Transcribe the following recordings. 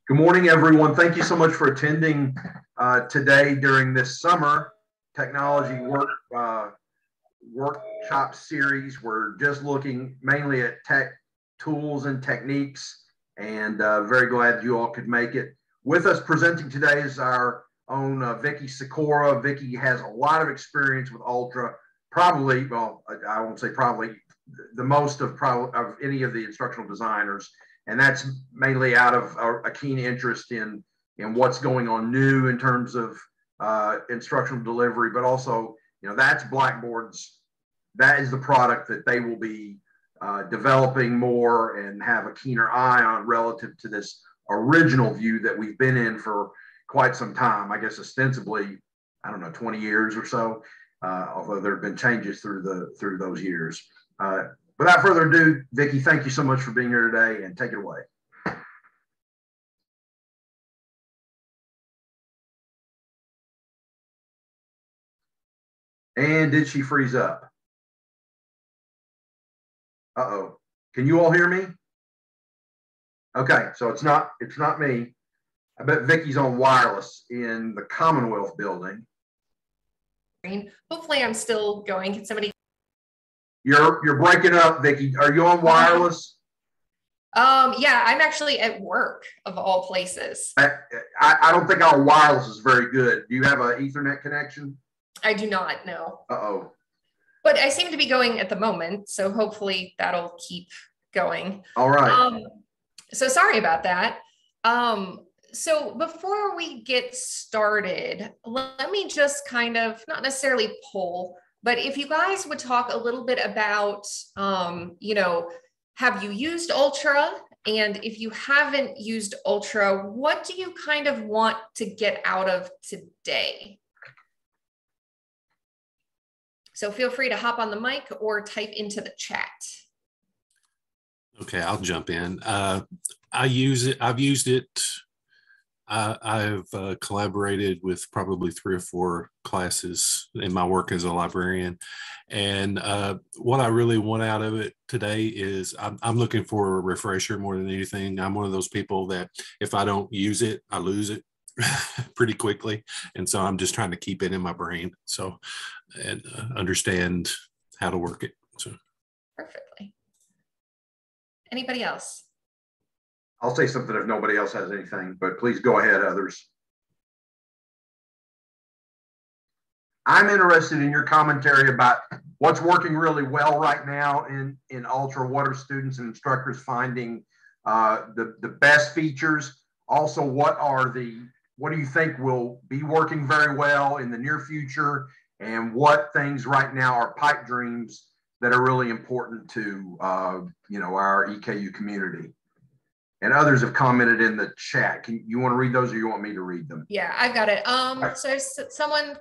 Good morning, everyone. Thank you so much for attending today during this summer technology workshop series. We're just looking mainly at tech tools and techniques, and very glad you all could make it. With us presenting today is our own Vicki Sikora. Vicki has a lot of experience with Ultra, probably, well, I won't say probably, the most of any of the instructional designers, and that's mainly out of a keen interest in what's going on new in terms of instructional delivery, but also, that's Blackboard's, that is the product that they will be developing more and have a keener eye on relative to this original view that we've been in for quite some time. I guess ostensibly, I don't know, 20 years or so, although there have been changes through those years. Without further ado, Vicki, thank you so much for being here today, and take it away. And did she freeze up? Uh-oh. Can you all hear me? Okay, so it's not me. I bet Vicki's on wireless in the Commonwealth building. Hopefully I'm still going. Can somebody? You're breaking up, Vicki. Are you on wireless? Yeah, I'm actually at work of all places. I don't think our wireless is very good. Do you have an Ethernet connection? I do not, no. Uh-oh. But I seem to be going at the moment, so hopefully that'll keep going. All right. So sorry about that. So before we get started, let me just kind of, not necessarily poll, but if you guys would talk a little bit about, have you used Ultra? And if you haven't used Ultra, what do you kind of want to get out of today? So feel free to hop on the mic or type into the chat. Okay, I'll jump in. I use it. I've used it. I've collaborated with probably 3 or 4 classes in my work as a librarian. And what I really want out of it today is I'm looking for a refresher more than anything. I'm one of those people that if I don't use it, I lose it pretty quickly. And so I'm just trying to keep it in my brain and understand how to work it. So perfectly. Anybody else? I'll say something if nobody else has anything, but please go ahead, others. I'm interested in your commentary about what's working really well right now in Ultra. What are students and instructors finding the best features? Also, what do you think will be working very well in the near future? And what things right now are pipe dreams that are really important to our EKU community? And others have commented in the chat. You want to read those, or you want me to read them? Yeah, I've got it. So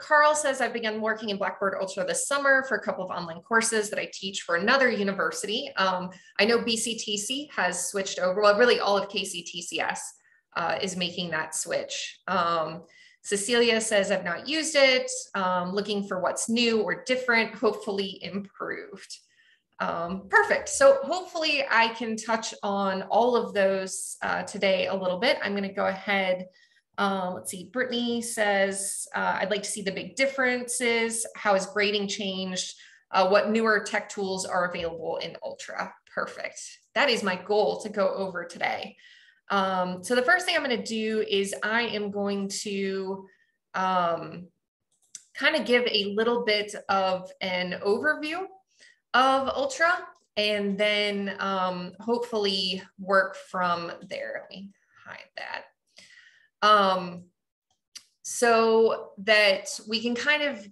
Carl says, I've begun working in Blackboard Ultra this summer for a couple of online courses that I teach for another university. I know BCTC has switched over. Well, really all of KCTCS is making that switch. Cecilia says, I've not used it, looking for what's new or different, hopefully improved. Perfect. So hopefully I can touch on all of those today a little bit. I'm going to go ahead. Let's see. Brittany says, I'd like to see the big differences. How has grading changed? What newer tech tools are available in Ultra? Perfect. That is my goal to go over today. So the first thing I'm going to do is I am going to kind of give a little bit of an overview of Ultra, and then hopefully work from there. Let me hide that. So that we can kind of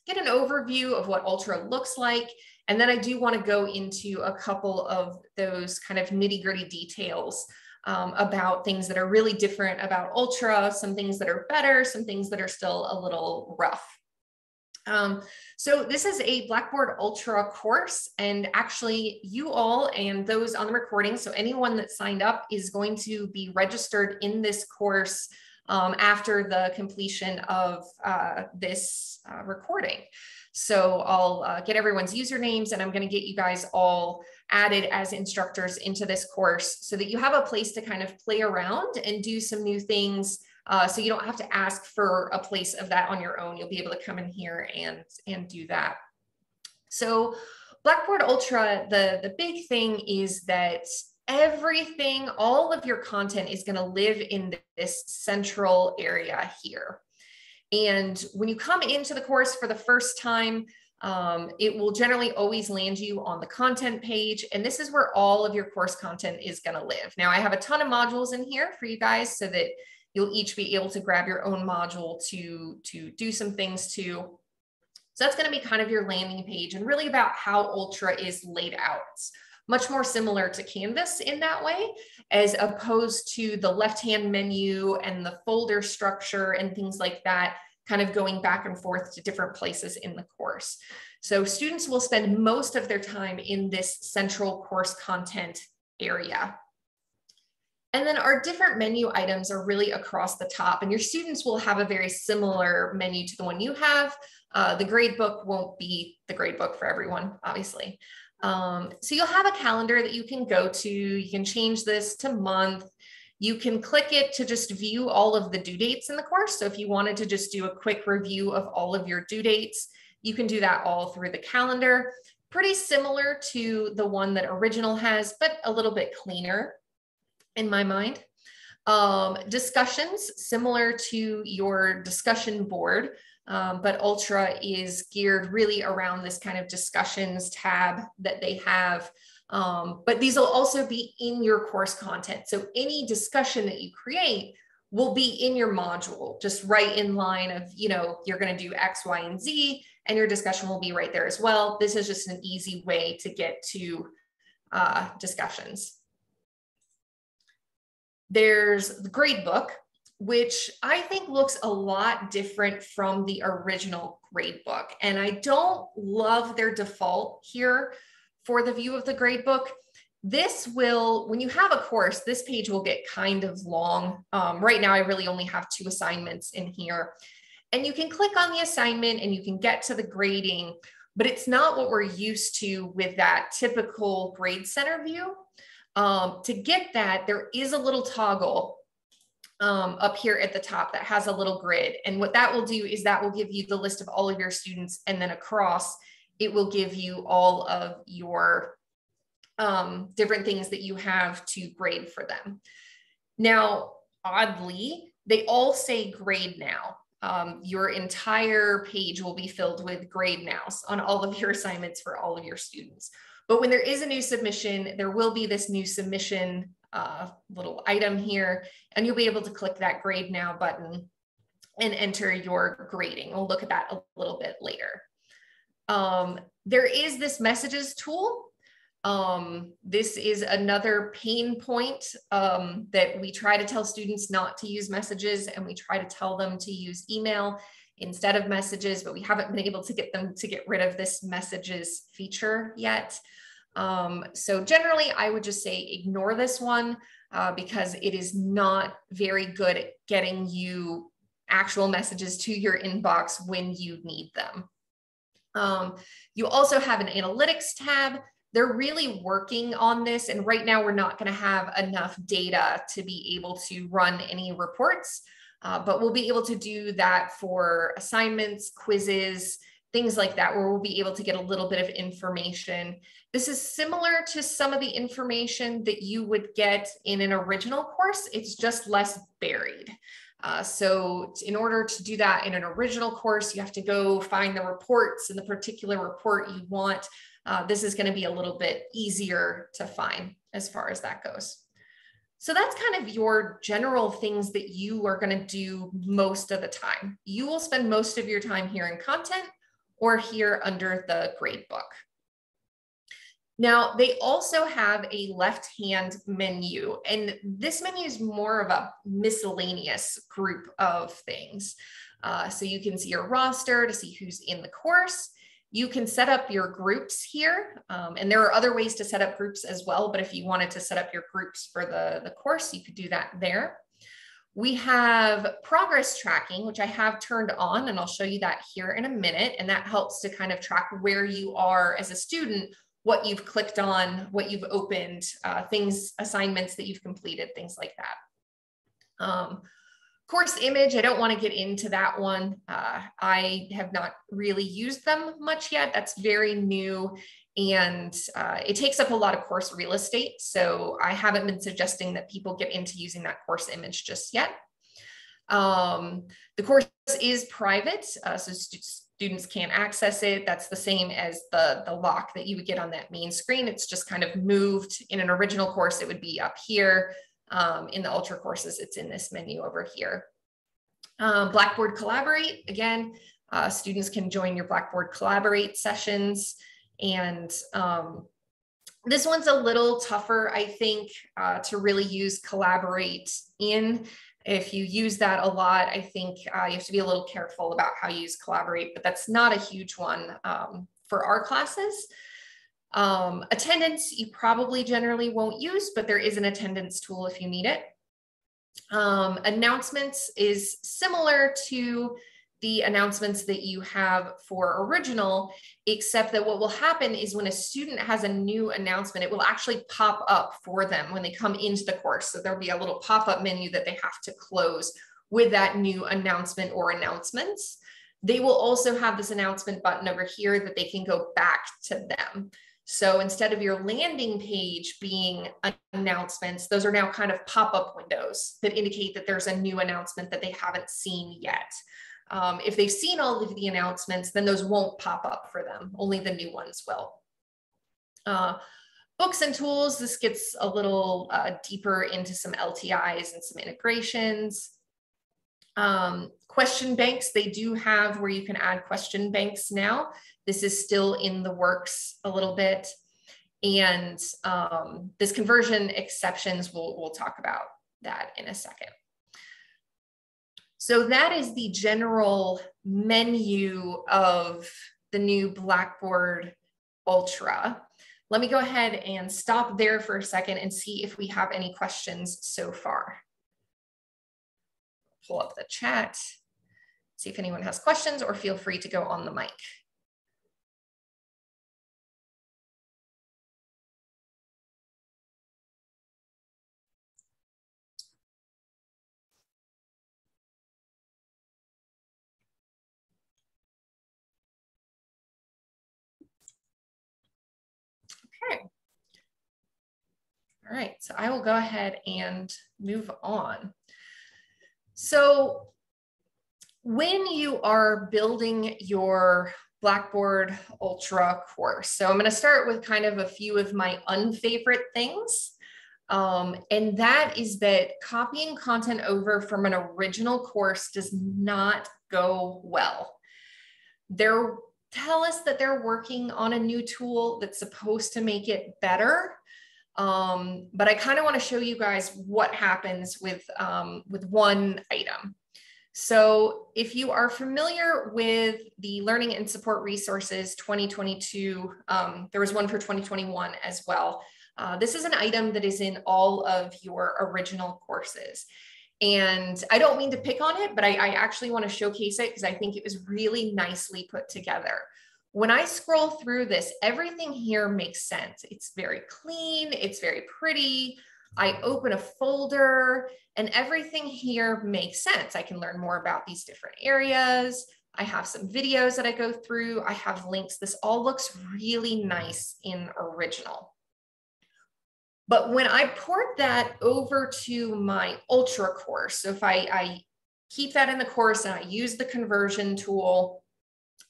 get an overview of what Ultra looks like. And then I do want to go into a couple of those kind of nitty-gritty details about things that are really different about Ultra, some things that are better, some things that are still a little rough. So this is a Blackboard Ultra course, and actually you all and those on the recording, so anyone that signed up is going to be registered in this course after the completion of this recording. So I'll get everyone's usernames, and I'm going to get you guys all added as instructors into this course so that you have a place to kind of play around and do some new things. So you don't have to ask for a place of that on your own. You'll be able to come in here and do that. So Blackboard Ultra, the big thing is that everything, all of your content is going to live in this central area here. And when you come into the course for the first time, it will generally always land you on the content page. And this is where all of your course content is going to live. Now, I have a ton of modules in here for you guys so that you'll each be able to grab your own module to do some things to. So that's going to be kind of your landing page and really about how Ultra is laid out. It's much more similar to Canvas in that way, as opposed to the left-hand menu and the folder structure and things like that, kind of going back and forth to different places in the course. So students will spend most of their time in this central course content area. And then our different menu items are really across the top, and your students will have a very similar menu to the one you have. The gradebook won't be the gradebook for everyone, obviously. So you'll have a calendar that you can go to. You can change this to month. You can click it to just view all of the due dates in the course. So if you wanted to just do a quick review of all of your due dates, you can do that all through the calendar. Pretty similar to the one that Original has, but a little bit cleaner in my mind. Discussions, similar to your discussion board, but Ultra is geared really around this kind of discussions tab that they have. But these will also be in your course content. So any discussion that you create will be in your module, just right in line of, you know, you're going to do X, Y, and Z, and your discussion will be right there as well. This is just an easy way to get to discussions. There's the gradebook, which I think looks a lot different from the original gradebook. And I don't love their default here for the view of the gradebook. This will, when you have a course, this page will get kind of long. Right now, I really only have 2 assignments in here. And you can click on the assignment and you can get to the grading, but it's not what we're used to with that typical grade center view. To get that, there is a little toggle up here at the top that has a little grid. And what that will do is that will give you the list of all of your students, and then across, it will give you all of your different things that you have to grade for them. Now, oddly, they all say grade now. Your entire page will be filled with grade nows on all of your assignments for all of your students. But when there is a new submission, there will be this new submission little item here, and you'll be able to click that grade now button and enter your grading. We'll look at that a little bit later. There is this messages tool. This is another pain point that we try to tell students not to use messages, and we try to tell them to use email instead of messages, but we haven't been able to get them to get rid of this messages feature yet. So generally, I would just say ignore this one because it is not very good at getting you actual messages to your inbox when you need them. You also have an analytics tab. They're really working on this, and right now we're not going to have enough data to be able to run any reports, but we'll be able to do that for assignments, quizzes, things like that, where we'll be able to get a little bit of information. This is similar to some of the information that you would get in an original course. It's just less buried. So in order to do that in an original course, you have to go find the reports and the particular report you want. This is going to be a little bit easier to find as far as that goes. So that's kind of your general things that you are going to do most of the time. You will spend most of your time here in content or here under the gradebook. Now, they also have a left-hand menu, and this menu is more of a miscellaneous group of things. So you can see your roster to see who's in the course. You can set up your groups here, and there are other ways to set up groups as well, but if you wanted to set up your groups for the course, you could do that there. We have progress tracking, which I have turned on, and I'll show you that here in a minute, and that helps to kind of track where you are as a student what you've clicked on, what you've opened, things, assignments that you've completed, things like that. Course image, I don't want to get into that one. I have not really used them much yet. That's very new, and it takes up a lot of course real estate. So I haven't been suggesting that people get into using that course image just yet. The course is private, so students can't access it. That's the same as the lock that you would get on that main screen. It's just kind of moved. In an original course, it would be up here. In the Ultra courses, it's in this menu over here. Blackboard Collaborate, again, students can join your Blackboard Collaborate sessions. And this one's a little tougher, I think, to really use Collaborate in. If you use that a lot, I think you have to be a little careful about how you use Collaborate, but that's not a huge one for our classes. Attendance, you probably generally won't use, but there is an attendance tool if you need it. Announcements is similar to the announcements that you have for original, except that what will happen is when a student has a new announcement, it will actually pop up for them when they come into the course. So there'll be a little pop-up menu that they have to close with that new announcement or announcements. They will also have this announcement button over here that they can go back to them. So instead of your landing page being announcements, those are now kind of pop-up windows that indicate that there's a new announcement that they haven't seen yet. If they've seen all of the announcements, then those won't pop up for them. Only the new ones will. Books and tools, this gets a little deeper into some LTIs and some integrations. Question banks, they do have where you can add question banks now. This is still in the works a little bit. And this conversion exceptions, we'll talk about that in a second. So that is the general menu of the new Blackboard Ultra. Let me go ahead and stop there for a second and see if we have any questions so far. Pull up the chat, see if anyone has questions, or feel free to go on the mic. Okay. All right, so I will go ahead and move on. So when you are building your Blackboard Ultra course, so I'm going to start with kind of a few of my unfavorite things. And that is that copying content over from an original course does not go well. Tell us that they're working on a new tool that's supposed to make it better. But I kind of want to show you guys what happens with one item. So if you are familiar with the Learning and Support Resources 2022, there was one for 2021 as well. This is an item that is in all of your original courses. And I don't mean to pick on it, but I actually want to showcase it because I think it was really nicely put together. When I scroll through this, everything here makes sense. It's very clean, it's very pretty. I open a folder and everything here makes sense. I can learn more about these different areas. I have some videos that I go through. I have links. This all looks really nice in original. But when I port that over to my Ultra course, so if I keep that in the course and I use the conversion tool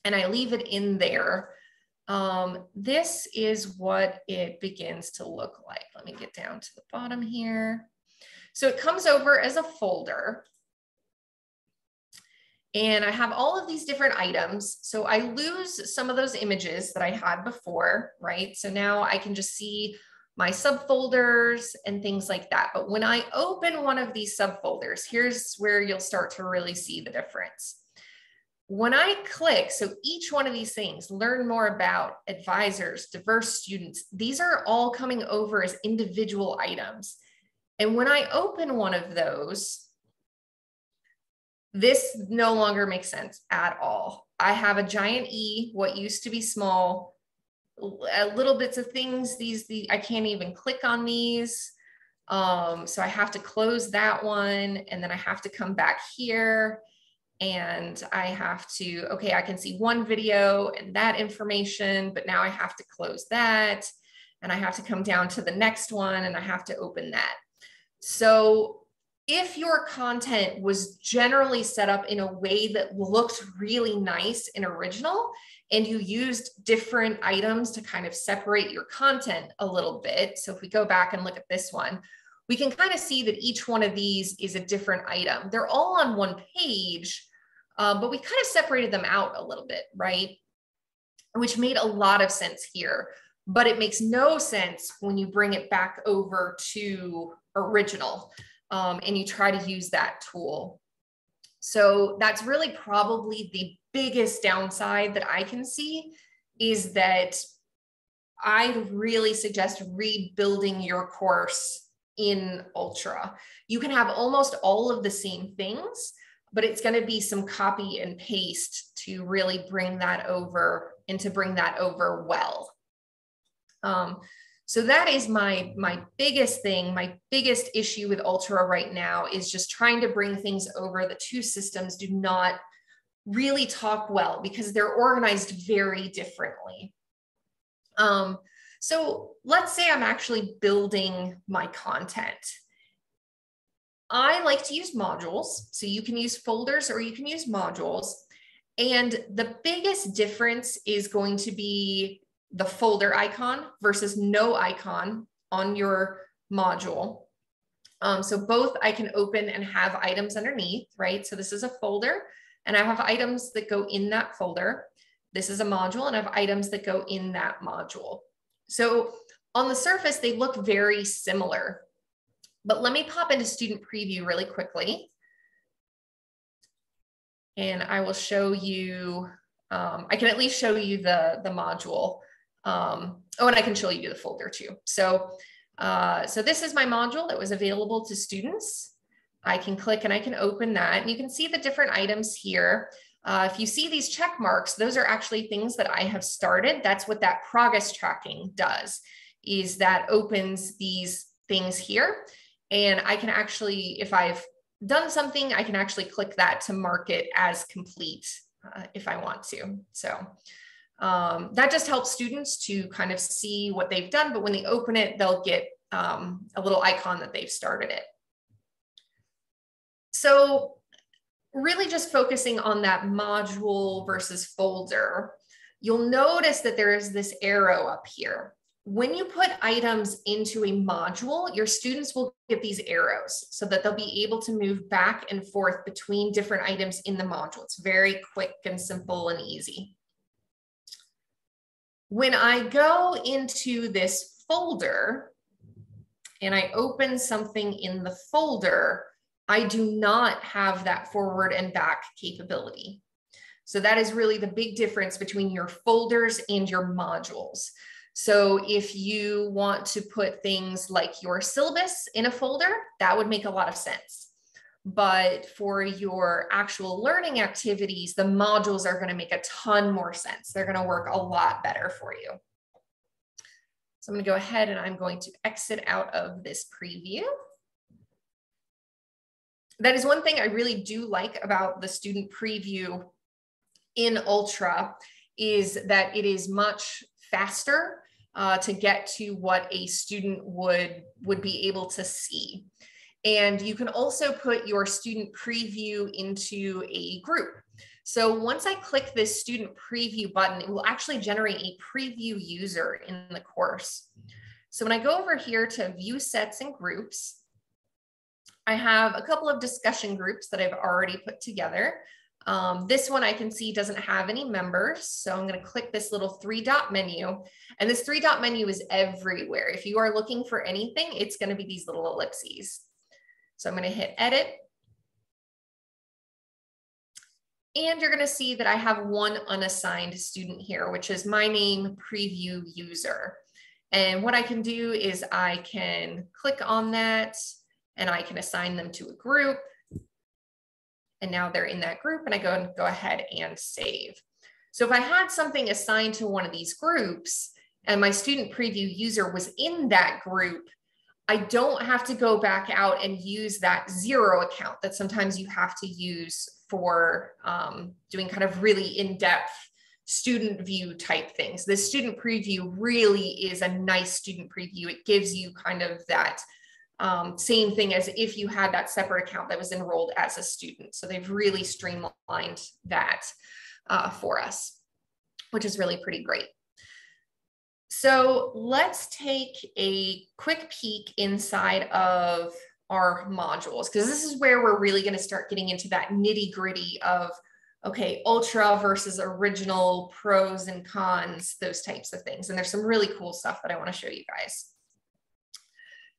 and I leave it in there, this is what it begins to look like. Let me get down to the bottom here. So it comes over as a folder. And I have all of these different items. So I lose some of those images that I had before, right? So now I can just see my subfolders and things like that. But when I open one of these subfolders, here's where you'll start to really see the difference. When I click, so each one of these things, learn more about advisors, diverse students, these are all coming over as individual items. And when I open one of those, this no longer makes sense at all. I have a giant E, what used to be small, little bits of things. I can't even click on these. So I have to close that one, and then I have to come back here, and I have to, okay, I can see one video and that information, but now I have to close that, and I have to come down to the next one, and I have to open that. So if your content was generally set up in a way that looked really nice and original, and you used different items to kind of separate your content a little bit. So if we go back and look at this one, we can kind of see that each one of these is a different item. They're all on one page, but we kind of separated them out a little bit, right? Which made a lot of sense here, but it makes no sense when you bring it back over to original and you try to use that tool. So that's really probably the biggest downside that I can see, is that I'd really suggest rebuilding your course in Ultra. You can have almost all of the same things, but it's going to be some copy and paste to really bring that over and to bring that over well. So that is my biggest thing. My biggest issue with Ultra right now is just trying to bring things over. The two systems do not really talk well because they're organized very differently. So let's say I'm actually building my content. I like to use modules. So you can use folders or you can use modules. And the biggest difference is going to be the folder icon versus no icon on your module. So both I can open and have items underneath, right? So this is a folder and I have items that go in that folder. This is a module and I have items that go in that module. So on the surface, they look very similar, but let me pop into student preview really quickly. And I will show you, I can at least show you the module. Oh, and I can show you the folder too. So, so this is my module that was available to students. I can click and I can open that, and you can see the different items here. If you see these check marks, those are actually things that I have started. That's what that progress tracking does, is that opens these things here. And I can actually, if I've done something, I can actually click that to mark it as complete if I want to. So that just helps students to kind of see what they've done, but when they open it, they'll get a little icon that they've started it. So really just focusing on that module versus folder, you'll notice that there is this arrow up here. When you put items into a module, your students will get these arrows so that they'll be able to move back and forth between different items in the module. It's very quick and simple and easy. When I go into this folder and I open something in the folder, I do not have that forward and back capability. So that is really the big difference between your folders and your modules. So if you want to put things like your syllabus in a folder, that would make a lot of sense. But for your actual learning activities, the modules are going to make a ton more sense. They're going to work a lot better for you. So I'm going to go ahead and I'm going to exit out of this preview. That is one thing I really do like about the student preview in Ultra, is that it is much faster to get to what a student would be able to see. And you can also put your student preview into a group. So once I click this student preview button, it will actually generate a preview user in the course. So when I go over here to view sets and groups, I have a couple of discussion groups that I've already put together. This one I can see doesn't have any members. So I'm going to click this little 3-dot menu, and this 3-dot menu is everywhere. If you are looking for anything, it's going to be these little ellipses. So I'm going to hit edit. And you're going to see that I have one unassigned student here, which is my name, preview user. And what I can do is I can click on that and I can assign them to a group. And now they're in that group, and I go ahead and save. So if I had something assigned to one of these groups, and my student preview user was in that group, I don't have to go back out and use that 0 account that sometimes you have to use for doing kind of really in-depth student view type things. The student preview really is a nice student preview. It gives you kind of that same thing as if you had that separate account that was enrolled as a student. So they've really streamlined that for us, which is really pretty great. So let's take a quick peek inside of our modules, because this is where we're really going to start getting into that nitty gritty of, okay, Ultra versus original, pros and cons, those types of things. And there's some really cool stuff that I want to show you guys.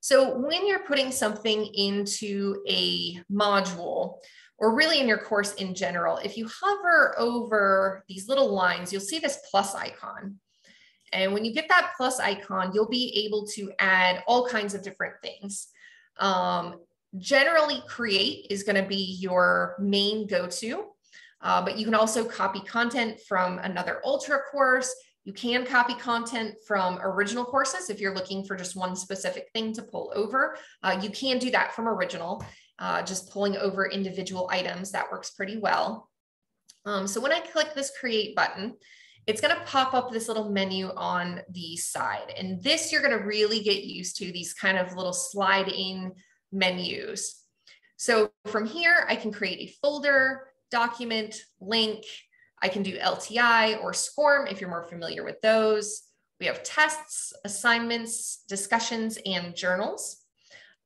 So when you're putting something into a module, or really in your course in general, if you hover over these little lines, you'll see this plus icon. And when you get that plus icon, you'll be able to add all kinds of different things. Generally, Create is going to be your main go-to, but you can also copy content from another Ultra course. You can copy content from original courses if you're looking for just one specific thing to pull over. You can do that from original, just pulling over individual items. That works pretty well. So when I click this Create button, it's going to pop up this little menu on the side. And this you're going to really get used to, these kind of little slide in menus. So from here, I can create a folder, document, link. I can do LTI or SCORM if you're more familiar with those. We have tests, assignments, discussions, and journals.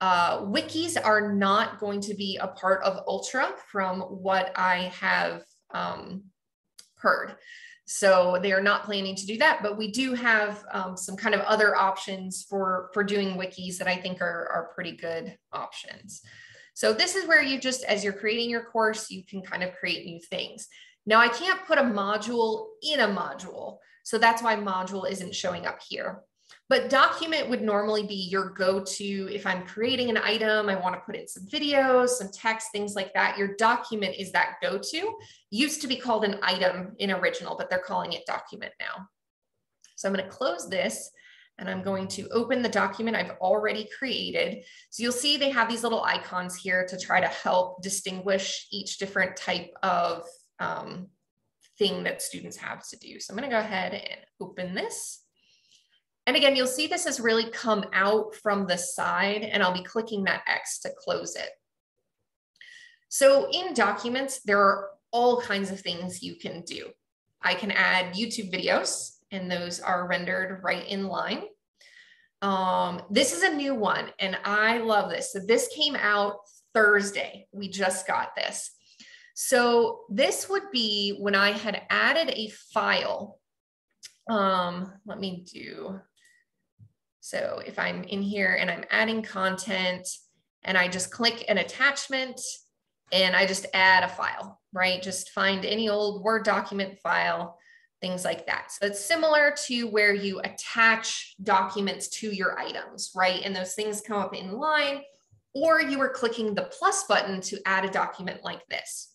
Wikis are not going to be a part of Ultra from what I have heard. So they are not planning to do that, but we do have some kind of other options for doing wikis that I think are pretty good options. So this is where you just, as you're creating your course, you can kind of create new things. Now I can't put a module in a module, so that's why module isn't showing up here. But document would normally be your go-to. If I'm creating an item, I want to put in some videos, some text, things like that. Your document is that go-to. Used to be called an item in original, but they're calling it document now. So I'm going to close this and I'm going to open the document I've already created. So you'll see they have these little icons here to try to help distinguish each different type of thing that students have to do. So I'm going to go ahead and open this. And again, you'll see this has really come out from the side, and I'll be clicking that X to close it. So in documents, there are all kinds of things you can do. I can add YouTube videos, and those are rendered right in line. This is a new one, and I love this. So this came out Thursday. We just got this. So this would be when I had added a file. Let me do. So if I'm in here and I'm adding content and I just click an attachment and I just add a file, right? Just find any old Word document file, things like that. So it's similar to where you attach documents to your items, right? And those things come up in line, or you were clicking the plus button to add a document like this.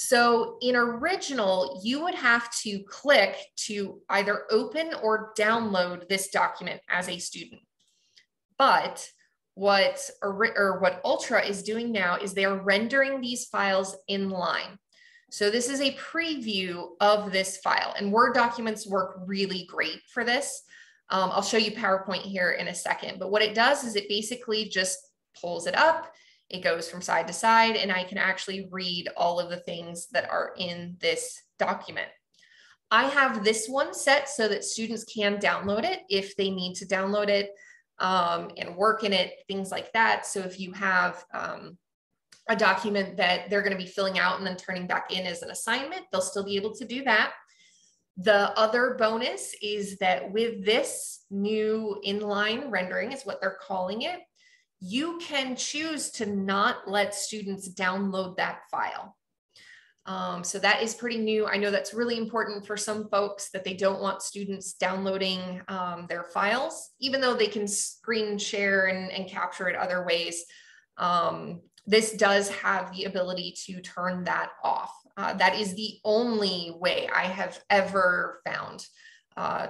So in original, you would have to click to either open or download this document as a student. But what Ultra is doing now is they are rendering these files in line. So this is a preview of this file, and Word documents work really great for this. I'll show you PowerPoint here in a second, but what it does is it basically just pulls it up. It goes from side to side, and I can actually read all of the things that are in this document. I have this one set so that students can download it if they need to download it and work in it, things like that. So if you have a document that they're going to be filling out and then turning back in as an assignment, they'll still be able to do that. The other bonus is that with this new inline rendering, is what they're calling it, you can choose to not let students download that file. So that is pretty new. I know that's really important for some folks, that they don't want students downloading their files, even though they can screen share and capture it other ways. This does have the ability to turn that off. That is the only way I have ever found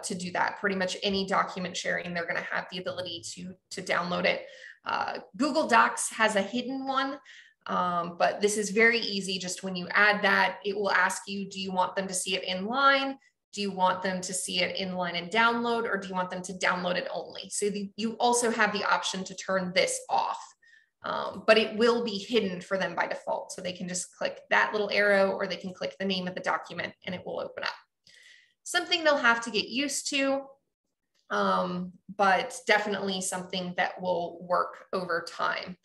to do that. Pretty much any document sharing, they're going to have the ability to download it. Google Docs has a hidden one, but this is very easy. Just when you add that, it will ask you, do you want them to see it in line? Do you want them to see it in line and download, or do you want them to download it only? So you also have the option to turn this off, but it will be hidden for them by default. So they can just click that little arrow, or they can click the name of the document and it will open up. Something they'll have to get used to, but definitely something that will work over time.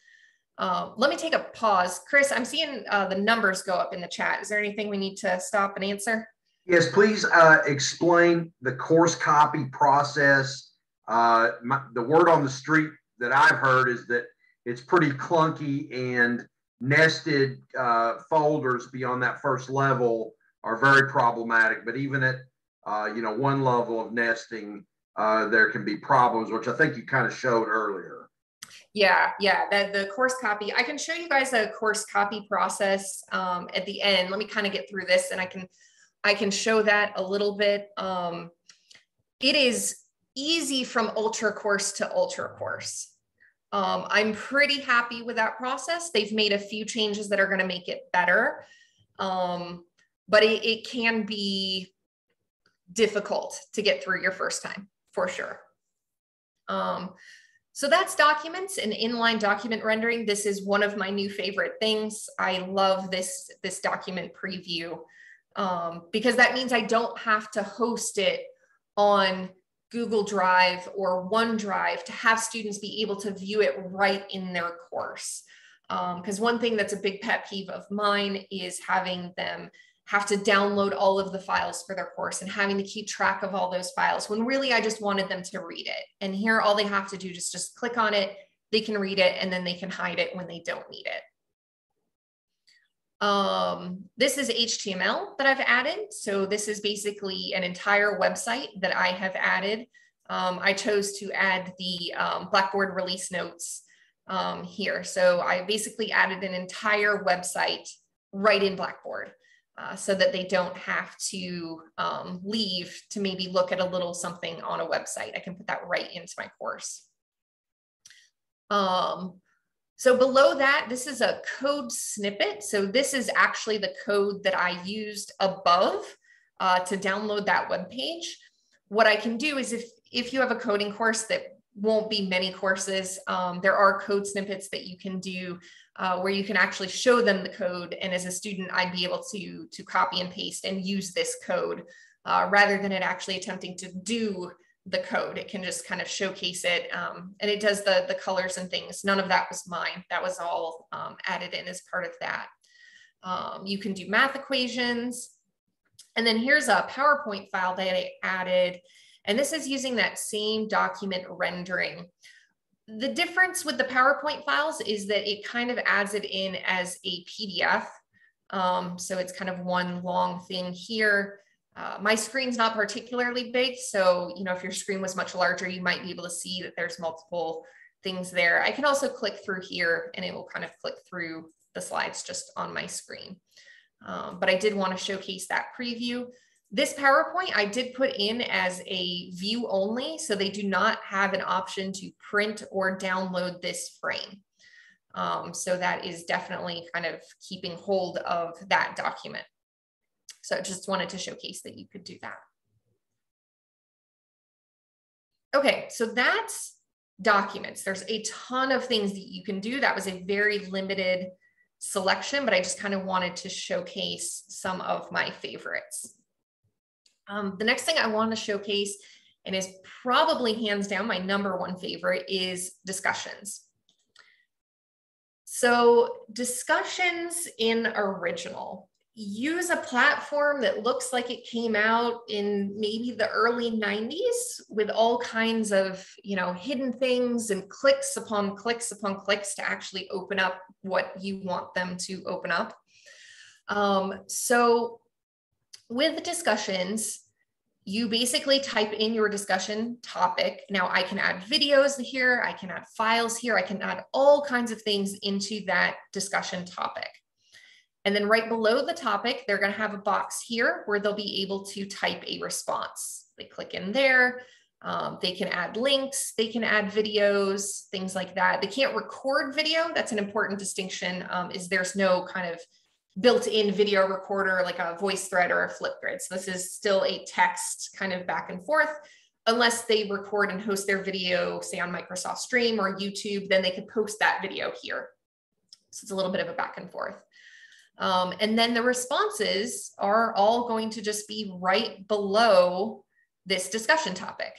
Let me take a pause. Chris, I'm seeing the numbers go up in the chat. Is there anything we need to stop and answer? Yes, please explain the course copy process. The word on the street that I've heard is that it's pretty clunky, and nested folders beyond that first level are very problematic. But even at one level of nesting, there can be problems, which I think you kind of showed earlier. Yeah, the course copy. I can show you guys a course copy process at the end. Let me kind of get through this, and I can show that a little bit. It is easy from ultra course to ultra course. I'm pretty happy with that process. They've made a few changes that are going to make it better, but it can be difficult to get through your first time, for sure. So that's documents and inline document rendering. This is one of my new favorite things. I love this document preview. Because that means I don't have to host it on Google Drive or OneDrive to have students be able to view it right in their course. Because one thing that's a big pet peeve of mine is having them have to download all of the files for their course and having to keep track of all those files, when really I just wanted them to read it. And here, all they have to do is just click on it, they can read it, and then they can hide it when they don't need it. This is HTML that I've added. So this is basically an entire website that I have added. I chose to add the Blackboard release notes here. So I basically added an entire website right in Blackboard so that they don't have to leave to maybe look at a little something on a website. I can put that right into my course. So below that, this is a code snippet. So this is actually the code that I used above to download that web page. What I can do is if you have a coding course that won't be many courses, there are code snippets that you can do where you can actually show them the code. And as a student, I'd be able to copy and paste and use this code rather than it actually attempting to do the code. It can just kind of showcase it, and it does the colors and things. None of that was mine. That was all added in as part of that. You can do math equations. And then here's a PowerPoint file that I added, and this is using that same document rendering. The difference with the PowerPoint files is that it kind of adds it in as a PDF. So it's kind of one long thing here. My screen's not particularly big, so if your screen was much larger, you might be able to see that there's multiple things there. I can also click through here and it will kind of click through the slides just on my screen. But I did want to showcase that preview. This PowerPoint I did put in as a view only, so they do not have an option to print or download this frame. So that is definitely kind of keeping hold of that document. So I just wanted to showcase that you could do that. Okay, so that's documents. There's a ton of things that you can do. That was a very limited selection, but I just kind of wanted to showcase some of my favorites. The next thing I want to showcase, and is probably hands down my #1 favorite, is discussions. So discussions in Original. Use a platform that looks like it came out in maybe the early 90s with all kinds of, hidden things and clicks upon clicks upon clicks to actually open up what you want them to open up. So with discussions, you basically type in your discussion topic. Now I can add videos here, I can add files here, I can add all kinds of things into that discussion topic. And then right below the topic, they're going to have a box here where they'll be able to type a response. They click in there. They can add links, they can add videos, things like that. They can't record video. That's an important distinction, is there's no kind of built-in video recorder like a voice thread or a Flipgrid. So this is still a text kind of back and forth. Unless they record and host their video, say on Microsoft Stream or YouTube, then they could post that video here. So it's a little bit of a back and forth. And then the responses are all going to just be right below this discussion topic.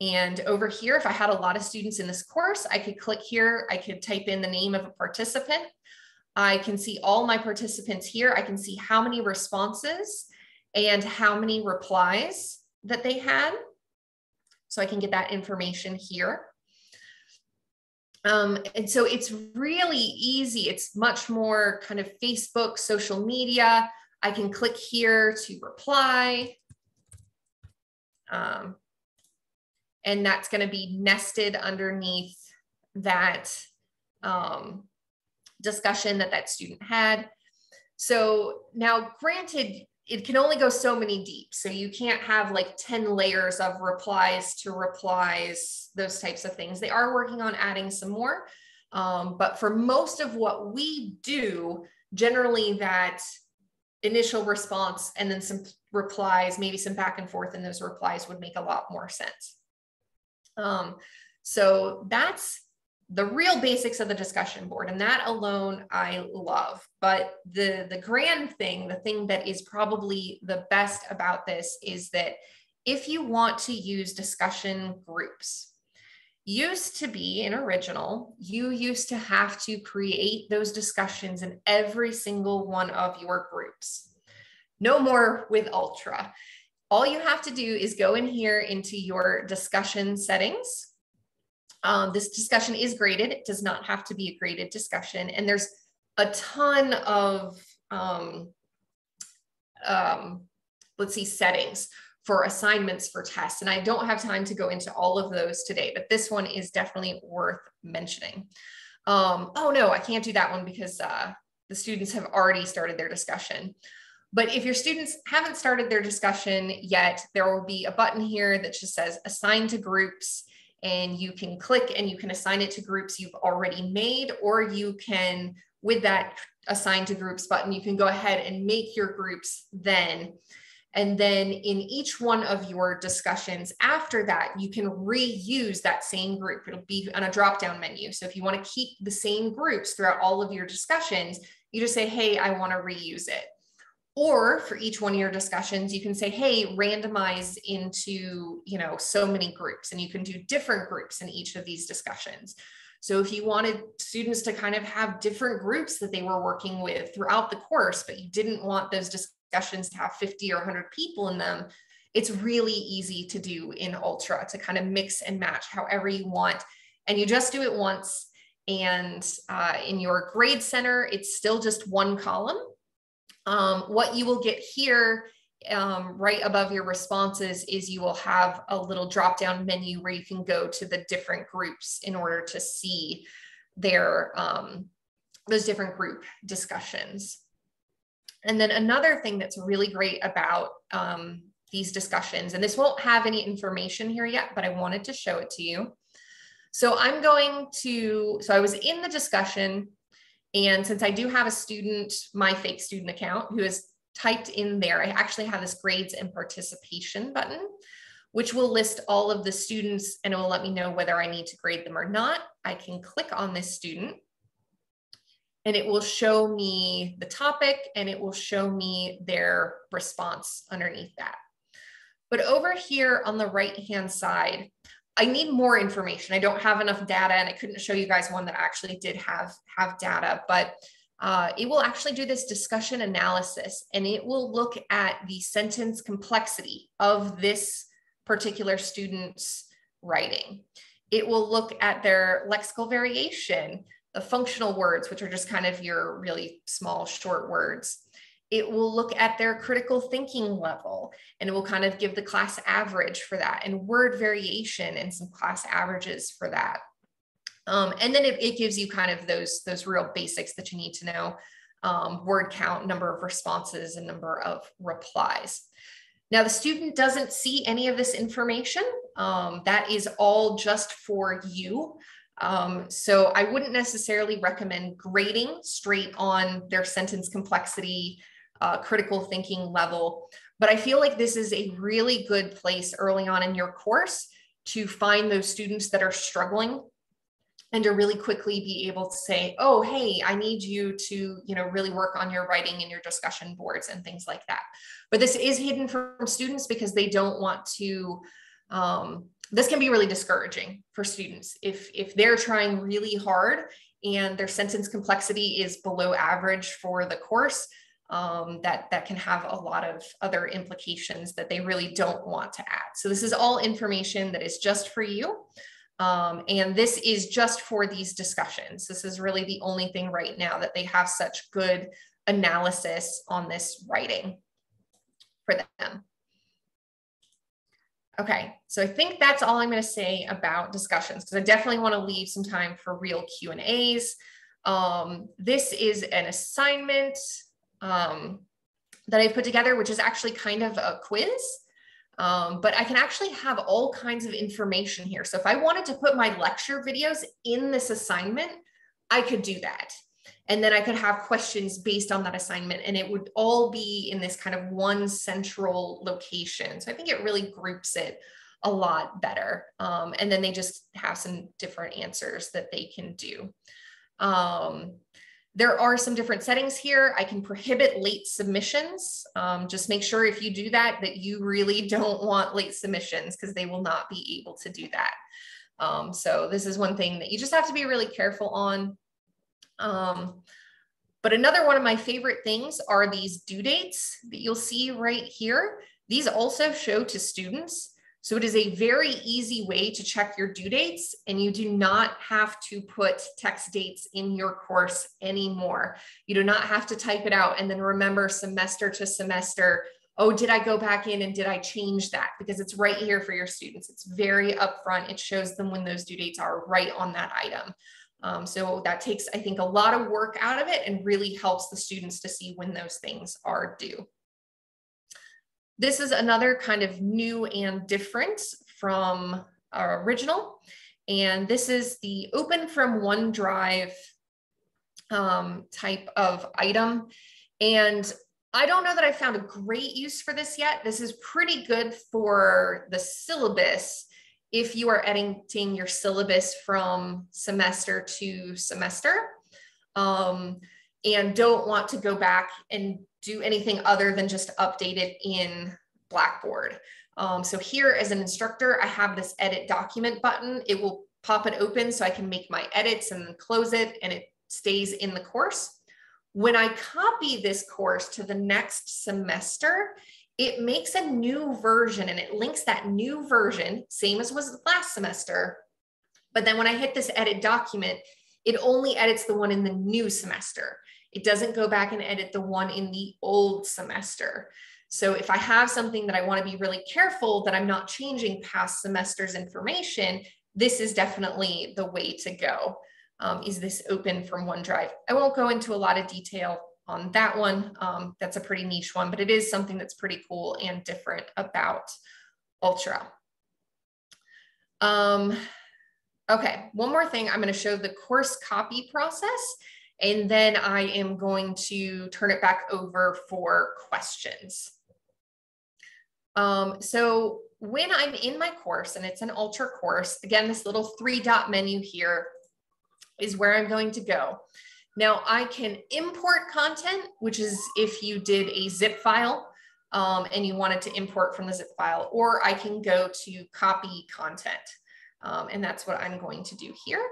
And over here, if I had a lot of students in this course, I could click here, I could type in the name of a participant. I can see all my participants here. I can see how many responses and how many replies that they had. So I can get that information here. And so it's really easy. It's much more kind of Facebook, social media. I can click here to reply. And that's going to be nested underneath that discussion that that student had. So now, granted, it can only go so many deep. So you can't have like 10 layers of replies to replies, those types of things. They are working on adding some more. But for most of what we do, generally that initial response and then some replies, maybe some back and forth in those replies would make a lot more sense. So that's the real basics of the discussion board, and that alone I love. But the grand thing, the thing that is probably the best about this is that if you want to use discussion groups, used to be in original, you used to have to create those discussions in every single one of your groups. No more with Ultra. All you have to do is go in here into your discussion settings. This discussion is graded. It does not have to be a graded discussion. And there's a ton of, let's see, settings for assignments for tests. And I don't have time to go into all of those today, but this one is definitely worth mentioning. Oh no, I can't do that one because the students have already started their discussion. But if your students haven't started their discussion yet, there will be a button here that just says assign to groups. And you can click and you can assign it to groups you've already made, or you can, with that assign to groups button, you can go ahead and make your groups then. And then in each one of your discussions after that, you can reuse that same group. It'll be on a drop-down menu. So if you want to keep the same groups throughout all of your discussions, you just say, hey, I want to reuse it. Or for each one of your discussions, you can say, hey, randomize into, so many groups, and you can do different groups in each of these discussions. So if you wanted students to kind of have different groups that they were working with throughout the course, but you didn't want those discussions to have 50 or 100 people in them, it's really easy to do in Ultra to kind of mix and match however you want. And you just do it once. And in your grade center, it's still just one column. What you will get here right above your responses is you will have a little drop-down menu where you can go to the different groups in order to see their those different group discussions. And then another thing that's really great about these discussions, and this won't have any information here yet, but I wanted to show it to you. So I was in the discussion. And since I do have a student, my fake student account, who has typed in there, I actually have this grades and participation button, which will list all of the students and it will let me know whether I need to grade them or not. I can click on this student and it will show me the topic and it will show me their response underneath that. But over here on the right-hand side, I need more information. I don't have enough data, and I couldn't show you guys one that actually did have data, but it will actually do this discussion analysis, and it will look at the sentence complexity of this particular student's writing. It will look at their lexical variation, the functional words, which are just kind of your really small, short words. It will look at their critical thinking level, and it will kind of give the class average for that, and word variation and some class averages for that. And then it gives you kind of those real basics that you need to know, word count, number of responses, and number of replies. Now, the student doesn't see any of this information. That is all just for you. So I wouldn't necessarily recommend grading straight on their sentence complexity, critical thinking level, but I feel like this is a really good place early on in your course to find those students that are struggling and to really quickly be able to say, oh, hey, I need you to, really work on your writing and your discussion boards and things like that. But this is hidden from students because they don't want to, this can be really discouraging for students. If they're trying really hard and their sentence complexity is below average for the course, that can have a lot of other implications that they really don't want to add. So this is all information that is just for you. And this is just for these discussions. This is really the only thing right now that they have such good analysis on this writing for them. Okay, so I think that's all I'm going to say about discussions, because I definitely want to leave some time for real Q&As. This is an assignment that I put together, which is actually kind of a quiz. But I can actually have all kinds of information here. So if I wanted to put my lecture videos in this assignment, I could do that. And then I could have questions based on that assignment, and it would all be in this kind of one central location. So I think it really groups it a lot better. And then they just have some different answers that they can do. There are some different settings here. I can prohibit late submissions. Just make sure if you do that, that you really don't want late submissions, because they will not be able to do that. So this is one thing that you just have to be really careful on. But another one of my favorite things are these due dates that you'll see right here. These also show to students. So it is a very easy way to check your due dates, and you do not have to put text dates in your course anymore. You do not have to type it out and then remember semester to semester, oh, did I go back in and did I change that? Because it's right here for your students. It's very upfront. It shows them when those due dates are right on that item. So that takes, I think, a lot of work out of it and really helps the students to see when those things are due. This is another kind of new and different from our original. And this is the open from OneDrive type of item. And I don't know that I found a great use for this yet. This is pretty good for the syllabus if you are editing your syllabus from semester to semester and don't want to go back and do anything other than just update it in Blackboard. So here as an instructor, I have this edit document button. It will pop it open so I can make my edits and then close it, and it stays in the course. When I copy this course to the next semester, it makes a new version and it links that new version, same as was last semester. But then when I hit this edit document, it only edits the one in the new semester. It doesn't go back and edit the one in the old semester. So if I have something that I want to be really careful that I'm not changing past semester's information, this is definitely the way to go. Is this open from OneDrive? I won't go into a lot of detail on that one. That's a pretty niche one, but it is something that's pretty cool and different about Ultra. Okay, one more thing. I'm going to show the course copy process, and then I am going to turn it back over for questions. So when I'm in my course and it's an Ultra course, again, this little 3-dot menu here is where I'm going to go. Now I can import content, which is if you did a zip file and you wanted to import from the zip file, or I can go to copy content. And that's what I'm going to do here.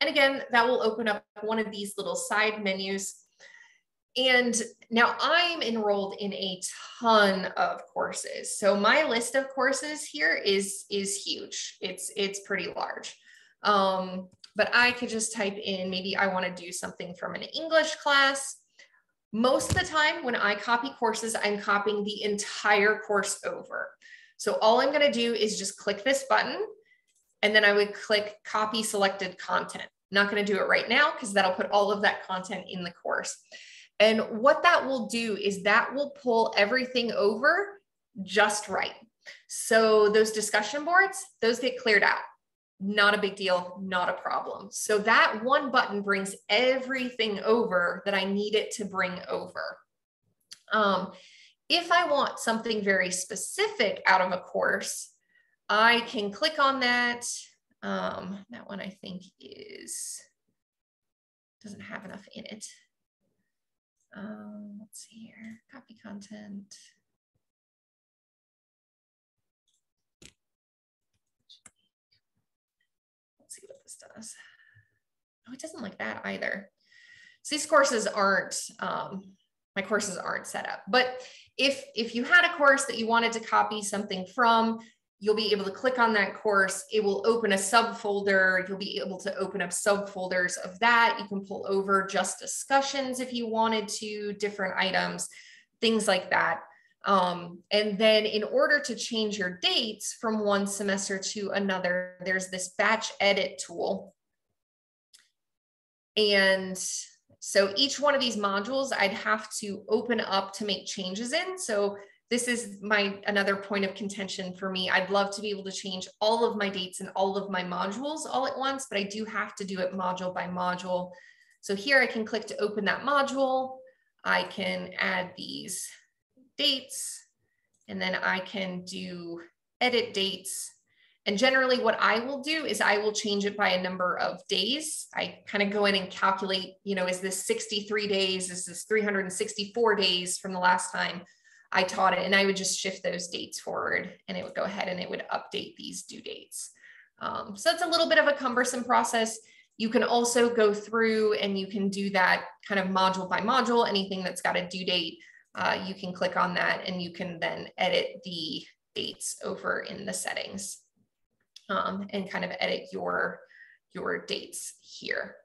And again, that will open up one of these little side menus. And now I'm enrolled in a ton of courses. So my list of courses here is huge. It's pretty large. But I could just type in, maybe I want to do something from an English class. Most of the time when I copy courses, I'm copying the entire course over. So all I'm going to do is just click this button, and then I would click copy selected content. I'm not going to do it right now because that'll put all of that content in the course. And what that will do is that will pull everything over just right. So those discussion boards, those get cleared out. Not a big deal, not a problem. So that one button brings everything over that I need it to bring over. If I want something very specific out of a course, I can click on that. That one I think doesn't have enough in it. Let's see here, copy content. Let's see what this does. Oh, it doesn't like that either. So these courses aren't, my courses aren't set up. But if you had a course that you wanted to copy something from, you'll be able to click on that course. It will open a subfolder. You'll be able to open up subfolders of that. You can pull over just discussions if you wanted to, different items, things like that. And then in order to change your dates from one semester to another, there's this batch edit tool. And so each one of these modules, I'd have to open up to make changes in. So this is another point of contention for me. I'd love to be able to change all of my dates and all of my modules all at once, but I do have to do it module by module. So here I can click to open that module. I can add these dates, and then I can do edit dates. And generally what I will do is I will change it by a number of days. I kind of go in and calculate, is this 63 days? Is this 364 days from the last time I taught it? And I would just shift those dates forward, and it would go ahead and it would update these due dates. So it's a little bit of a cumbersome process. You can also go through and you can do that kind of module by module. Anything that's got a due date, you can click on that and you can then edit the dates over in the settings. And kind of edit your dates here.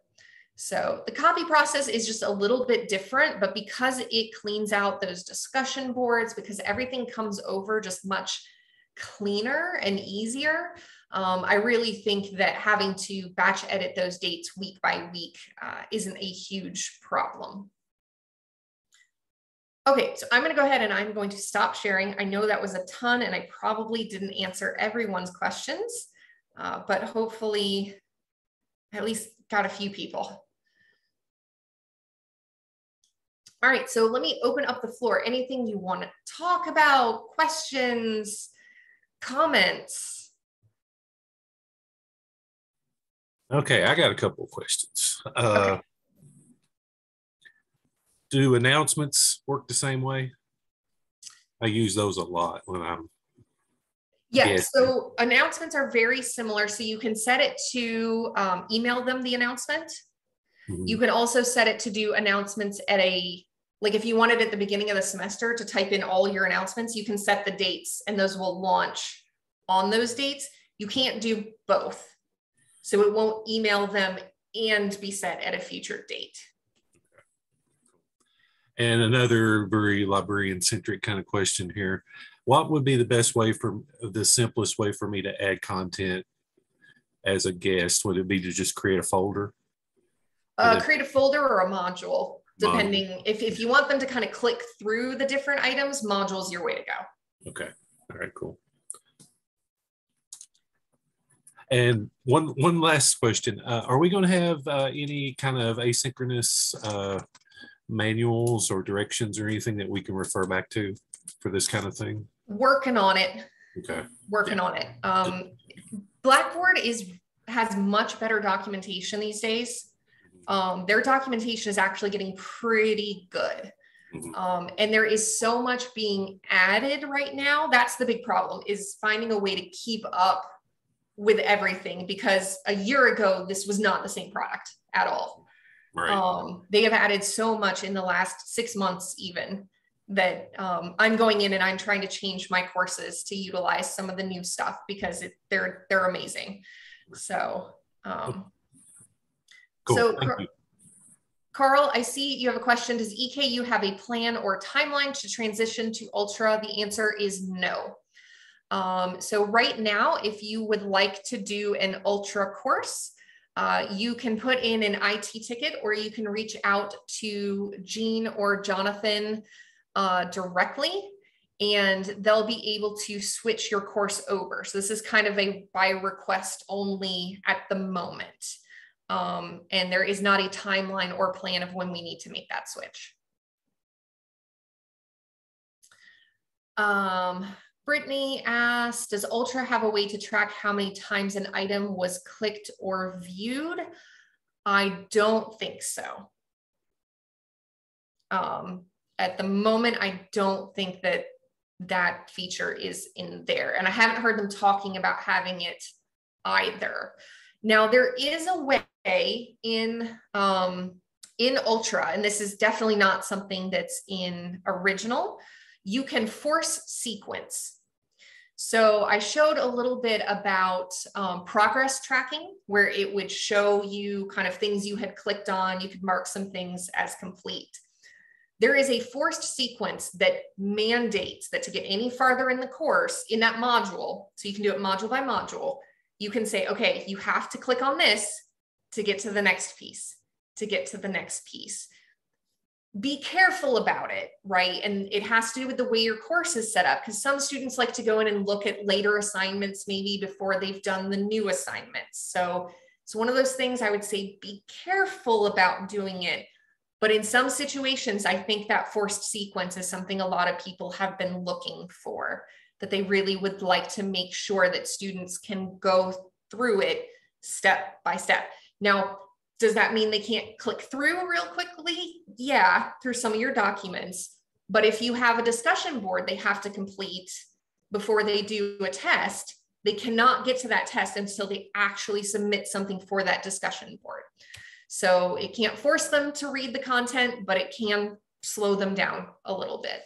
So the copy process is just a little bit different, but because it cleans out those discussion boards, because everything comes over just much cleaner and easier, I really think that having to batch edit those dates week by week isn't a huge problem. Okay, so I'm going to go ahead and I'm going to stop sharing. I know that was a ton and I probably didn't answer everyone's questions. But hopefully at least got a few people. All right, so let me open up the floor. Anything you want to talk about, questions, comments? Okay, I got a couple of questions. Okay. Do announcements work the same way? I use those a lot when I'm Yes, so announcements are very similar. So you can set it to email them the announcement. Mm-hmm. You can also set it to do announcements at like if you wanted at the beginning of the semester to type in all your announcements, you can set the dates and those will launch on those dates. You can't do both. So it won't email them and be set at a future date. And another very librarian-centric kind of question here. What would be the simplest way for me to add content as a guest? Would it be to just create a folder? Create a folder or a module, depending. If you want them to kind of click through the different items, module's your way to go. Okay. All right, cool. And one last question. Are we going to have any kind of asynchronous manuals or directions or anything that we can refer back to for this kind of thing? Working on it. Okay. Working on it. Blackboard has much better documentation these days. Their documentation is actually getting pretty good. Mm-hmm. And there is so much being added right now. That's the big problem, is finding a way to keep up with everything, because a year ago, this was not the same product at all. Right. They have added so much in the last 6 months even, that I'm going in and I'm trying to change my courses to utilize some of the new stuff because they're amazing. So, cool. So Thank you. Carl, I see you have a question. Does EKU have a plan or timeline to transition to Ultra? The answer is no. So right now, if you would like to do an Ultra course, You can put in an IT ticket, or you can reach out to Jean or Jonathan directly, and they'll be able to switch your course over. So this is kind of a by request only at the moment. And there is not a timeline or plan of when we need to make that switch. Brittany asked, does Ultra have a way to track how many times an item was clicked or viewed? I don't think so. At the moment, I don't think that that feature is in there. And I haven't heard them talking about having it either. Now, there is a way in Ultra, and this is definitely not something that's in Original, you can force sequence. So I showed a little bit about progress tracking, where it would show you kind of things you had clicked on. You could mark some things as complete. There is a forced sequence that mandates that to get any farther in the course in that module, so you can do it module by module, you can say, okay, you have to click on this to get to the next piece, to get to the next piece. Be careful about it, right? And it has to do with the way your course is set up, because some students like to go in and look at later assignments maybe before they've done the new assignments. So it's one of those things I would say, be careful about doing it. But in some situations, I think that forced sequence is something a lot of people have been looking for, that they really would like to make sure that students can go through it step by step. Now, does that mean they can't click through real quickly? Yeah, through some of your documents. But if you have a discussion board they have to complete before they do a test, they cannot get to that test until they actually submit something for that discussion board. So it can't force them to read the content, but it can slow them down a little bit.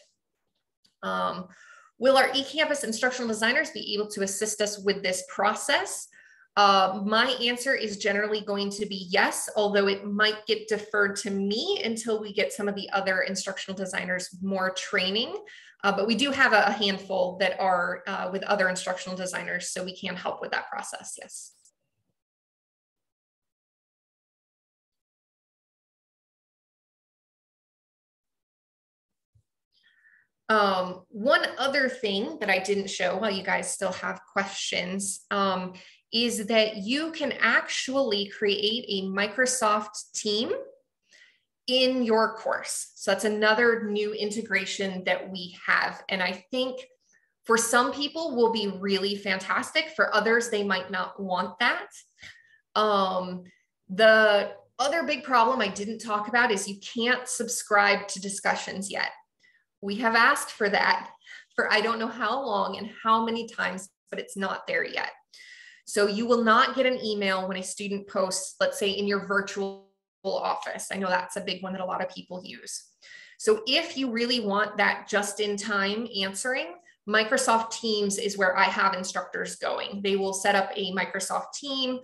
Will our eCampus instructional designers be able to assist us with this process? My answer is generally going to be yes, although it might get deferred to me until we get some of the other instructional designers more training. But we do have a handful that are with other instructional designers, so we can help with that process, yes. One other thing that I didn't show while you guys still have questions is that you can actually create a Microsoft team in your course. So that's another new integration that we have. And I think for some people will be really fantastic. For others, they might not want that. The other big problem I didn't talk about is you can't subscribe to discussions yet. We have asked for that for I don't know how long and how many times, but it's not there yet. So you will not get an email when a student posts, let's say in your virtual office. I know that's a big one that a lot of people use. So if you really want that just in time answering, Microsoft Teams is where I have instructors going. They will set up a Microsoft team.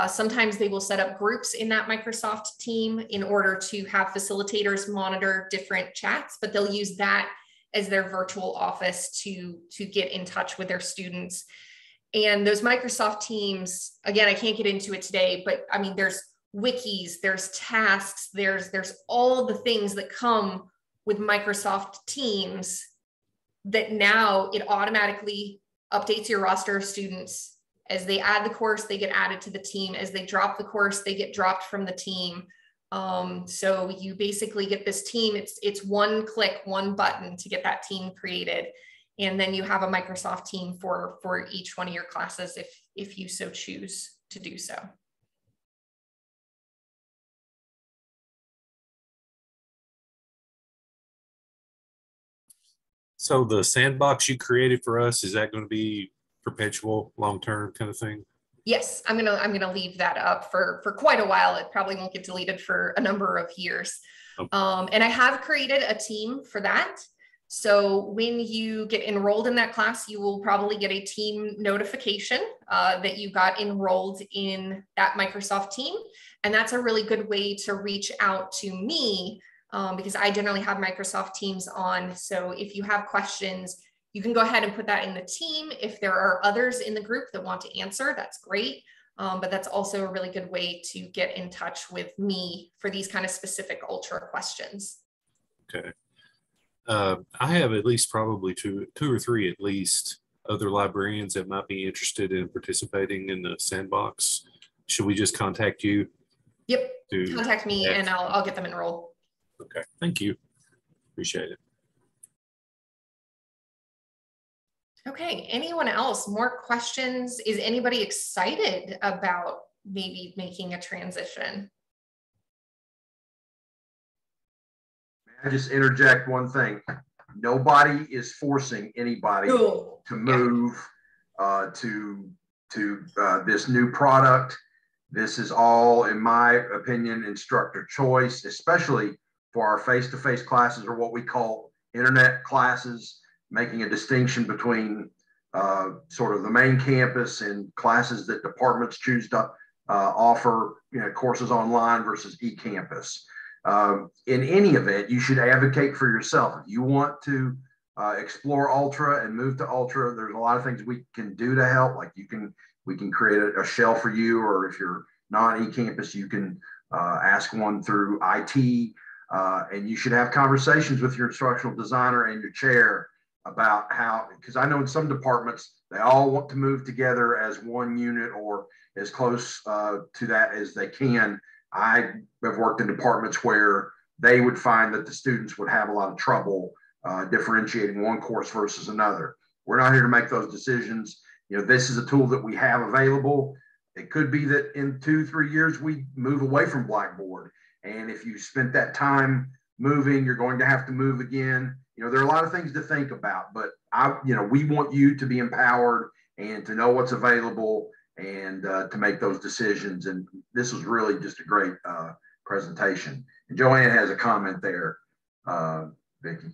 Sometimes they will set up groups in that Microsoft team in order to have facilitators monitor different chats, but they'll use that as their virtual office to get in touch with their students. And those Microsoft teams, again, I can't get into it today, but I mean, there's wikis, there's tasks, there's all the things that come with Microsoft Teams that now it automatically updates your roster of students. As they add the course, they get added to the team. As they drop the course, they get dropped from the team. So you basically get this team. It's one click, one button to get that team created. And then you have a Microsoft team for each one of your classes if you so choose to do so. So the sandbox you created for us, is that going to be perpetual, long-term kind of thing? Yes, I'm gonna leave that up for quite a while. It probably won't get deleted for a number of years. Okay. And I have created a team for that. So when you get enrolled in that class, you will probably get a team notification that you got enrolled in that Microsoft team. And that's a really good way to reach out to me because I generally have Microsoft Teams on. So if you have questions, you can go ahead and put that in the team. If there are others in the group that want to answer, that's great. But that's also a really good way to get in touch with me for these kind of specific Ultra questions. Okay. I have at least probably two or three at least other librarians that might be interested in participating in the sandbox. Should we just contact you? Yep. Contact me and I'll get them enrolled. Okay. Thank you. Appreciate it. Okay. Anyone else? More questions? Is anybody excited about maybe making a transition? May I just interject one thing? Nobody is forcing anybody to move to this new product. This is all, in my opinion, instructor choice, especially for our face-to-face classes, or what we call internet classes, making a distinction between sort of the main campus and classes that departments choose to offer, courses online versus e-campus. In any event, you should advocate for yourself. If you want to explore Ultra and move to Ultra, there's a lot of things we can do to help. Like we can create a shell for you, or if you're not e-campus, you can ask one through IT. And you should have conversations with your instructional designer and your chair about how, because I know in some departments, they all want to move together as one unit or as close to that as they can. I have worked in departments where they would find that the students would have a lot of trouble differentiating one course versus another. We're not here to make those decisions. This is a tool that we have available. It could be that in 2-3 years, we move away from Blackboard. And if you spent that time moving, you're going to have to move again. There are a lot of things to think about, but we want you to be empowered and to know what's available and to make those decisions. And this was really just a great presentation. And Joanne has a comment there, Vicki.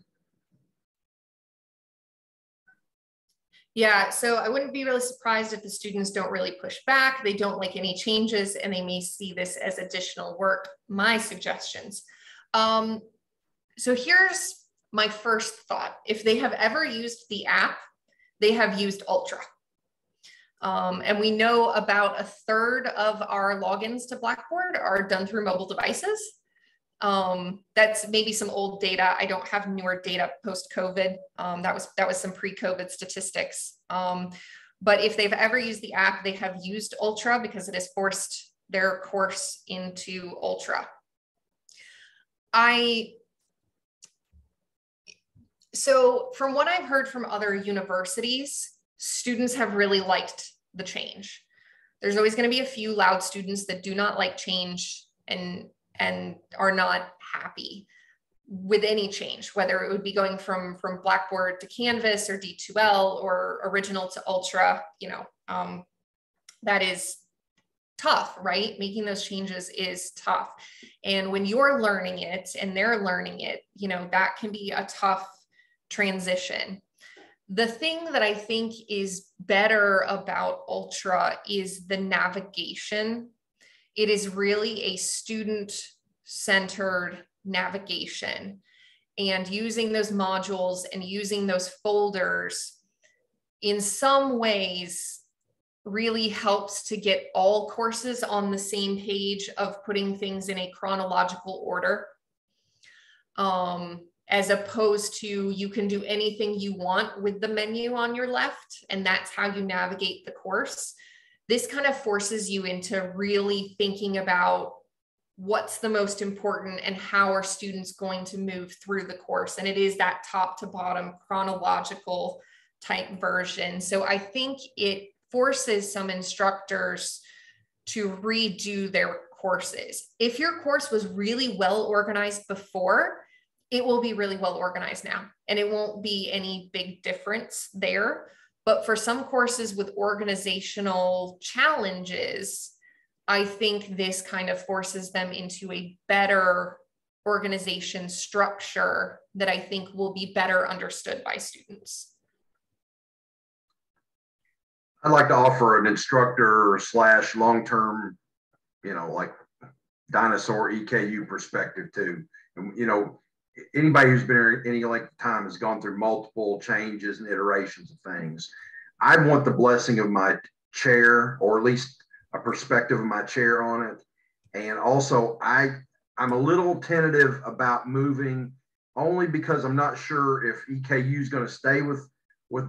Yeah, so I wouldn't be really surprised if the students don't really push back. They don't like any changes and they may see this as additional work. My suggestions. So here's my first thought. If they have ever used the app, they have used Ultra. And we know about 1/3 of our logins to Blackboard are done through mobile devices. That's maybe some old data. I don't have newer data post-COVID. That was some pre-COVID statistics. But if they've ever used the app, they have used Ultra because it has forced their course into Ultra. So from what I've heard from other universities, students have really liked the change. There's always going to be a few loud students that do not like change and are not happy with any change, whether it would be going from Blackboard to Canvas or D2L or original to Ultra. That is tough, right? Making those changes is tough. And when you're learning it and they're learning it, that can be a tough transition. The thing that I think is better about Ultra is the navigation. It is really a student-centered navigation, and using those modules and using those folders in some ways really helps to get all courses on the same page of putting things in a chronological order. As opposed to you can do anything you want with the menu on your left, and that's how you navigate the course. This kind of forces you into really thinking about what's the most important and how are students going to move through the course. And it is that top to bottom chronological type version. So I think it forces some instructors to redo their courses. If your course was really well organized before, it will be really well organized now, and it won't be any big difference there. But for some courses with organizational challenges, I think this kind of forces them into a better organization structure that I think will be better understood by students. I'd like to offer an instructor / long-term, like dinosaur EKU perspective too. And, anybody who's been here any length of time has gone through multiple changes and iterations of things. I want the blessing of my chair, or at least a perspective of my chair on it. And also I'm a little tentative about moving, only because I'm not sure if EKU is going to stay with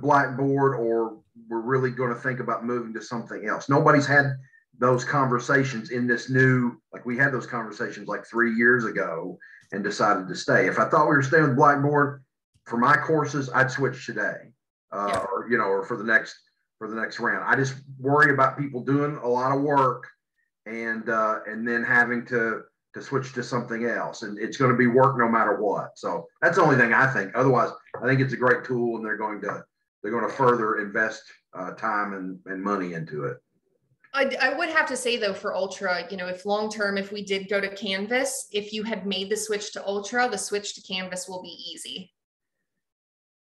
Blackboard, or we're really going to think about moving to something else. Nobody's had those conversations in this new, like we had those conversations like 3 years ago and decided to stay. If I thought we were staying with Blackboard for my courses, I'd switch today, or for the next round. I just worry about people doing a lot of work and then having to switch to something else, and it's going to be work no matter what. So that's the only thing I think. Otherwise, I think it's a great tool, and they're going to further invest time and money into it. I would have to say though, for Ultra, if long-term, if we did go to Canvas, if you had made the switch to Ultra, the switch to Canvas will be easy.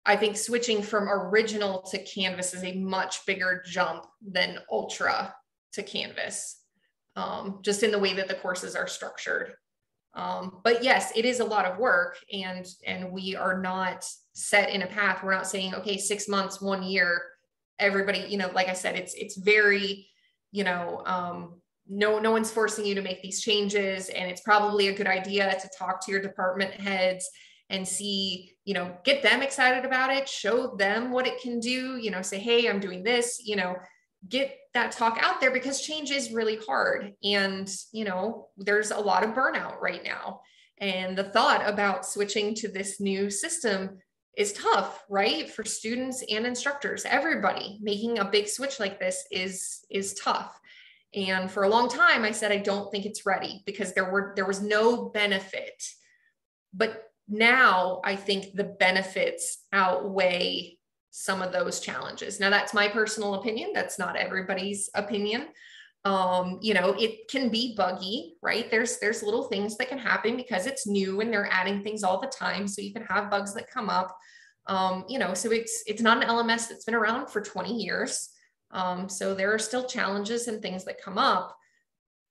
I think switching from original to Canvas is a much bigger jump than Ultra to Canvas, just in the way that the courses are structured. But yes, it is a lot of work, and we are not set in a path. We're not saying, okay, 6 months, 1 year, everybody, like I said, it's very, no one's forcing you to make these changes. And it's probably a good idea to talk to your department heads and see, get them excited about it, show them what it can do, say, hey, I'm doing this, get that talk out there, because change is really hard. And, there's a lot of burnout right now. And the thought about switching to this new system is tough, right? For students and instructors, everybody making a big switch like this is tough. And for a long time, I said, I don't think it's ready, because there was no benefit. But now I think the benefits outweigh some of those challenges. Now, that's my personal opinion. That's not everybody's opinion. It can be buggy, right? There's little things that can happen because it's new and they're adding things all the time. So you can have bugs that come up, so it's not an LMS that's been around for 20 years. So there are still challenges and things that come up,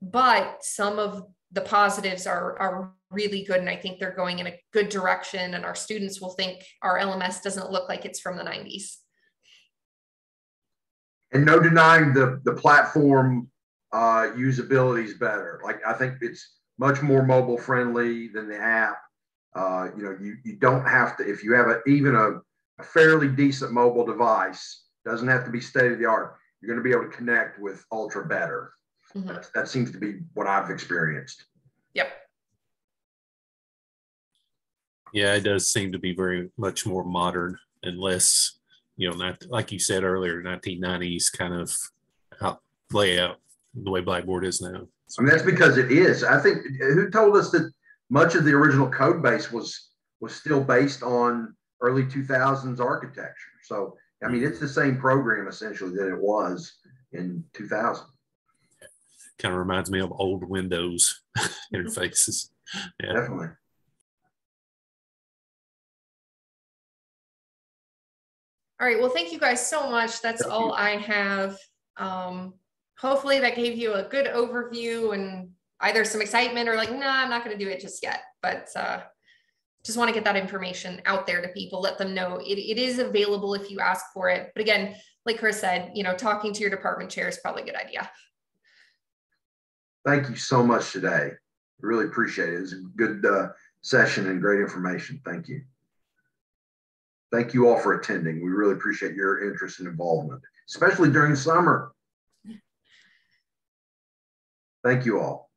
but some of the positives are really good. And I think they're going in a good direction, and our students will think our LMS doesn't look like it's from the 90s. And no denying the platform usability is better. Like, I think it's much more mobile friendly than the app. You don't have to, if you have even a fairly decent mobile device, doesn't have to be state of the art, you're going to be able to connect with Ultra better. Mm-hmm. That seems to be what I've experienced. Yep. Yeah, it does seem to be very much more modern and less, not like you said earlier, 1990s kind of layout, the way Blackboard is now. I mean, that's because it is. I think, who told us that much of the original code base was still based on early 2000s architecture? So, I mean, it's the same program essentially that it was in 2000. Kind of reminds me of old Windows interfaces. Yeah. Definitely. All right. Well, thank you guys so much. That's all I have. Hopefully that gave you a good overview and either some excitement or like, nah, I'm not going to do it just yet. But just want to get that information out there to people, let them know it is available if you ask for it. But again, like Chris said, talking to your department chair is probably a good idea. Thank you so much today. Really appreciate it. It was a good session and great information. Thank you. Thank you all for attending. We really appreciate your interest and involvement, especially during the summer. Thank you all.